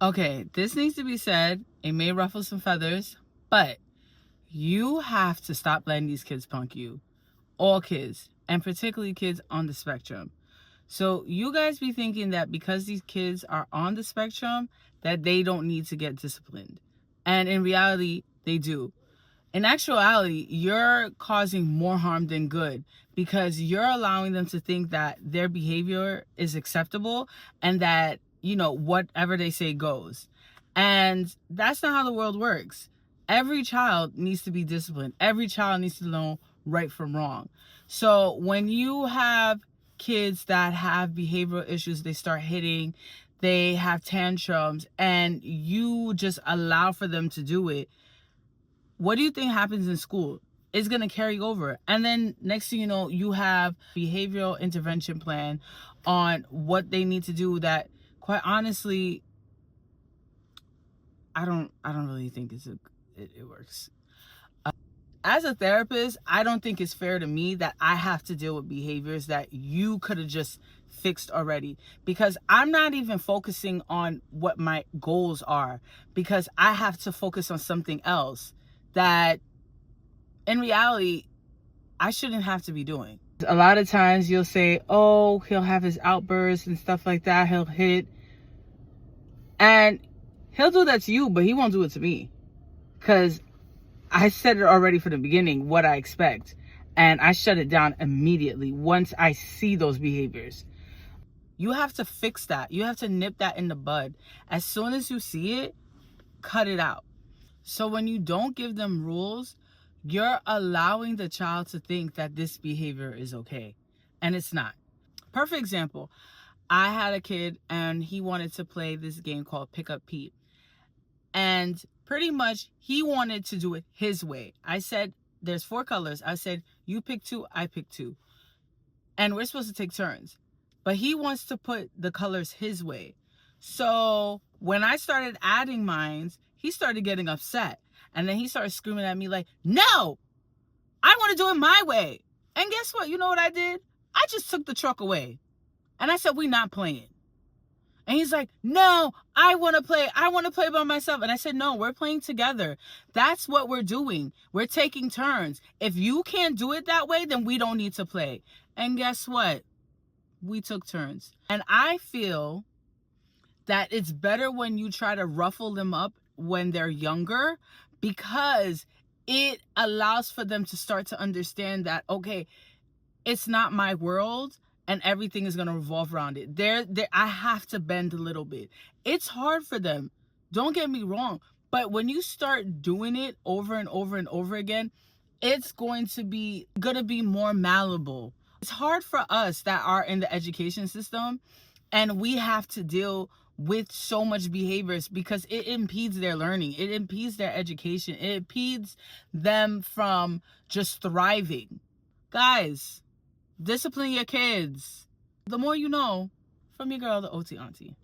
Okay, this needs to be said. It may ruffle some feathers, but you have to stop letting these kids punk you. All kids, and particularly kids on the spectrum. So you guys be thinking that because these kids are on the spectrum, that they don't need to get disciplined. And in reality, they do. In actuality, you're causing more harm than good because you're allowing them to think that their behavior is acceptable and that, whatever they say goes. And that's not how the world works. Every child needs to be disciplined. Every child needs to know right from wrong. So when you have kids that have behavioral issues, they start hitting, they have tantrums, and you just allow for them to do it, what do you think happens in school? It's going to carry over. And then next thing you know, you have behavioral intervention plan on what they need to do that, quite honestly, I don't really think it works. As a therapist, I don't think it's fair to me that I have to deal with behaviors that you could have just fixed already, because I'm not even focusing on what my goals are, because I have to focus on something else that in reality I shouldn't have to be doing. A lot of times you'll say, oh, he'll have his outbursts and stuff like that, he'll hit, and he'll do that to you, but he won't do it to me, because I said it already from the beginning what I expect, and I shut it down immediately once I see those behaviors. You have to fix that. You have to nip that in the bud. As soon as you see it, cut it out. So when you don't give them rules, you're allowing the child to think that this behavior is okay, and it's not. Perfect example. I had a kid and he wanted to play this game called Pick Up Pete. And pretty much he wanted to do it his way. I said, there's 4 colors. I said, you pick 2, I pick 2. And we're supposed to take turns. But he wants to put the colors his way. So when I started adding mines, he started getting upset. And then he started screaming at me like, no, I want to do it my way. And guess what? You know what I did? I just took the truck away. And I said, we're not playing. And he's like, no, I want to play. I want to play by myself. And I said, no, we're playing together. That's what we're doing. We're taking turns. If you can't do it that way, then we don't need to play. And guess what? We took turns. And I feel that it's better when you try to ruffle them up when they're younger, because it allows for them to start to understand that, okay, it's not my world and everything is going to revolve around it. I have to bend a little bit. It's hard for them. Don't get me wrong. But when you start doing it over and over and over again, it's going to be more malleable. It's hard for us that are in the education system, and we have to deal with so much behaviors because it impedes their learning. It impedes their education. It impedes them from just thriving. Guys, discipline your kids. The more you know, from your girl, the OT auntie.